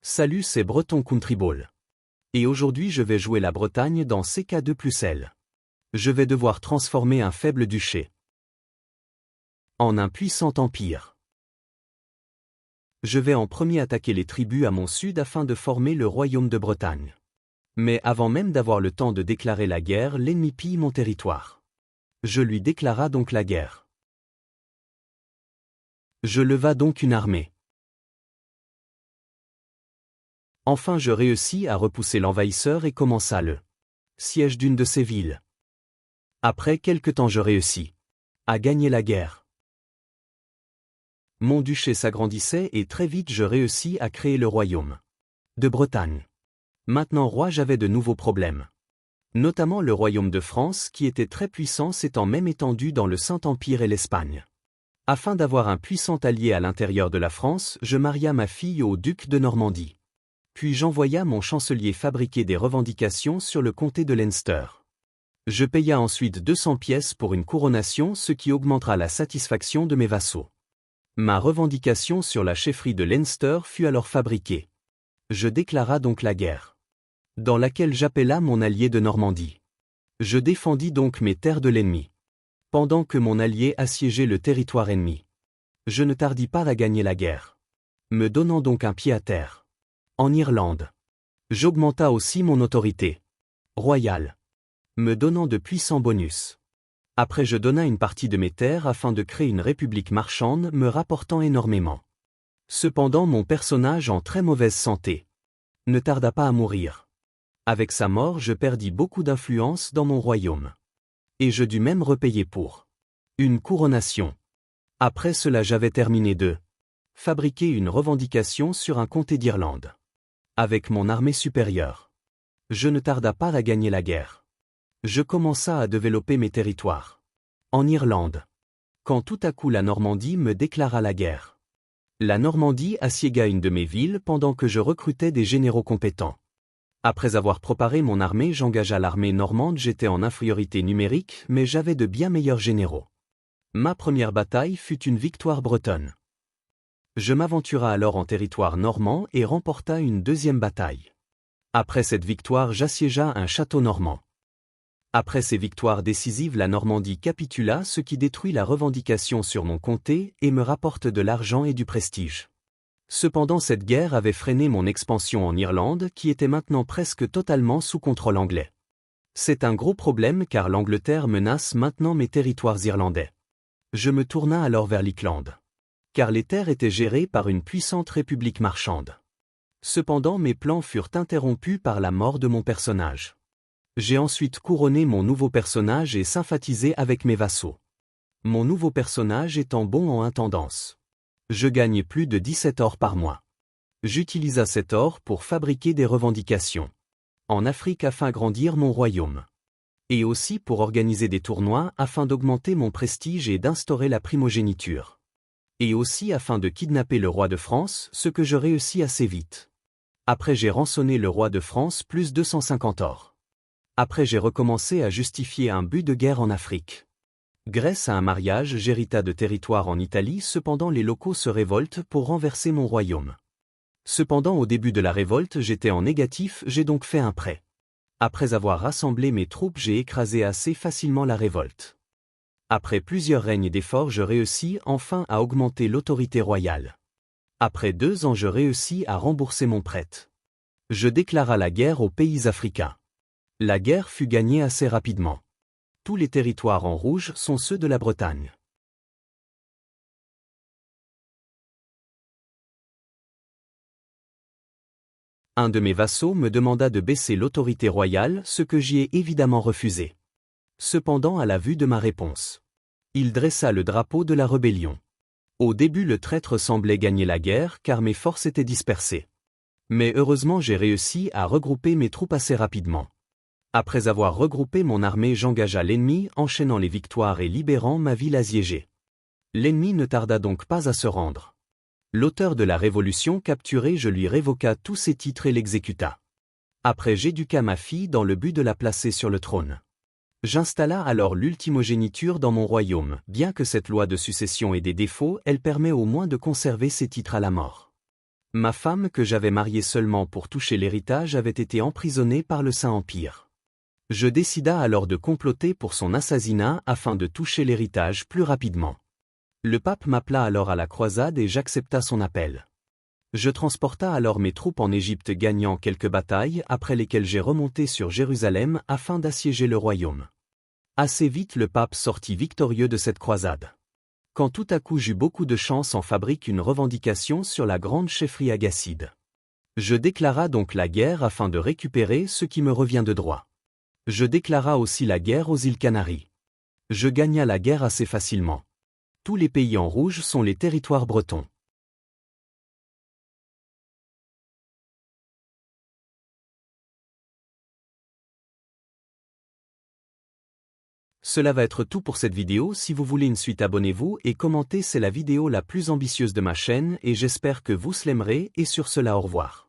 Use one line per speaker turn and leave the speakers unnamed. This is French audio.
Salut, c'est Breton Country Ball. Et aujourd'hui je vais jouer la Bretagne dans CK2+L. Je vais devoir transformer un faible duché en un puissant empire. Je vais en premier attaquer les tribus à mon sud afin de former le royaume de Bretagne. Mais avant même d'avoir le temps de déclarer la guerre, l'ennemi pille mon territoire. Je lui déclara donc la guerre. Je leva donc une armée. Enfin je réussis à repousser l'envahisseur et commença le siège d'une de ces villes. Après quelque temps je réussis à gagner la guerre. Mon duché s'agrandissait et très vite je réussis à créer le royaume de Bretagne. Maintenant roi, j'avais de nouveaux problèmes. Notamment le royaume de France qui était très puissant, s'étant même étendu dans le Saint-Empire et l'Espagne. Afin d'avoir un puissant allié à l'intérieur de la France, je maria ma fille au duc de Normandie. Puis j'envoya mon chancelier fabriquer des revendications sur le comté de Leinster. Je paya ensuite 200 pièces pour une couronnation, ce qui augmentera la satisfaction de mes vassaux. Ma revendication sur la chefferie de Leinster fut alors fabriquée. Je déclara donc la guerre, dans laquelle j'appela mon allié de Normandie. Je défendis donc mes terres de l'ennemi, pendant que mon allié assiégeait le territoire ennemi. Je ne tardis pas à gagner la guerre, me donnant donc un pied à terre. En Irlande, j'augmenta aussi mon autorité royale, me donnant de puissants bonus. Après je donna une partie de mes terres afin de créer une république marchande me rapportant énormément. Cependant mon personnage en très mauvaise santé ne tarda pas à mourir. Avec sa mort je perdis beaucoup d'influence dans mon royaume. Et je dus même repayer pour une couronnation. Après cela j'avais terminé de fabriquer une revendication sur un comté d'Irlande. Avec mon armée supérieure, je ne tarda pas à gagner la guerre. Je commença à développer mes territoires en Irlande, quand tout à coup la Normandie me déclara la guerre. La Normandie assiégua une de mes villes pendant que je recrutais des généraux compétents. Après avoir préparé mon armée, j'engagea l'armée normande. J'étais en infériorité numérique, mais j'avais de bien meilleurs généraux. Ma première bataille fut une victoire bretonne. Je m'aventura alors en territoire normand et remporta une deuxième bataille. Après cette victoire, j'assiégea un château normand. Après ces victoires décisives, la Normandie capitula, ce qui détruit la revendication sur mon comté et me rapporte de l'argent et du prestige. Cependant, cette guerre avait freiné mon expansion en Irlande, qui était maintenant presque totalement sous contrôle anglais. C'est un gros problème car l'Angleterre menace maintenant mes territoires irlandais. Je me tourna alors vers l'Islande, car les terres étaient gérées par une puissante république marchande. Cependant mes plans furent interrompus par la mort de mon personnage. J'ai ensuite couronné mon nouveau personnage et sympathisé avec mes vassaux. Mon nouveau personnage étant bon en intendance. Je gagnais plus de 17 or par mois. J'utilisa cet or pour fabriquer des revendications en Afrique afin d'agrandir mon royaume. Et aussi pour organiser des tournois afin d'augmenter mon prestige et d'instaurer la primogéniture. Et aussi afin de kidnapper le roi de France, ce que je réussis assez vite. Après j'ai rançonné le roi de France plus 250 or. Après j'ai recommencé à justifier un but de guerre en Afrique. Grâce à un mariage, j'hérita de territoire en Italie, cependant les locaux se révoltent pour renverser mon royaume. Cependant au début de la révolte j'étais en négatif, j'ai donc fait un prêt. Après avoir rassemblé mes troupes, j'ai écrasé assez facilement la révolte. Après plusieurs règnes d'efforts, je réussis enfin à augmenter l'autorité royale. Après 2 ans, je réussis à rembourser mon prêt. Je déclara la guerre aux pays africains. La guerre fut gagnée assez rapidement. Tous les territoires en rouge sont ceux de la Bretagne. Un de mes vassaux me demanda de baisser l'autorité royale, ce que j'y ai évidemment refusé. Cependant, à la vue de ma réponse, il dressa le drapeau de la rébellion. Au début, le traître semblait gagner la guerre car mes forces étaient dispersées. Mais heureusement, j'ai réussi à regrouper mes troupes assez rapidement. Après avoir regroupé mon armée, j'engagea l'ennemi, enchaînant les victoires et libérant ma ville assiégée. L'ennemi ne tarda donc pas à se rendre. L'auteur de la révolution capturé, je lui révoqua tous ses titres et l'exécuta. Après j'éduqua ma fille dans le but de la placer sur le trône. J'installa alors l'ultimogéniture dans mon royaume. Bien que cette loi de succession ait des défauts, elle permet au moins de conserver ses titres à la mort. Ma femme que j'avais mariée seulement pour toucher l'héritage avait été emprisonnée par le Saint-Empire. Je décida alors de comploter pour son assassinat afin de toucher l'héritage plus rapidement. Le pape m'appela alors à la croisade et j'accepta son appel. Je transporta alors mes troupes en Égypte gagnant quelques batailles après lesquelles j'ai remonté sur Jérusalem afin d'assiéger le royaume. Assez vite le pape sortit victorieux de cette croisade. Quand tout à coup j'eus beaucoup de chance, en fabrique une revendication sur la grande chefferie agacide. Je déclara donc la guerre afin de récupérer ce qui me revient de droit. Je déclara aussi la guerre aux îles Canaries. Je gagna la guerre assez facilement. Tous les pays en rouge sont les territoires bretons. Cela va être tout pour cette vidéo. Si vous voulez une suite, abonnez-vous et commentez. C'est la vidéo la plus ambitieuse de ma chaîne et j'espère que vous l'aimerez et sur cela au revoir.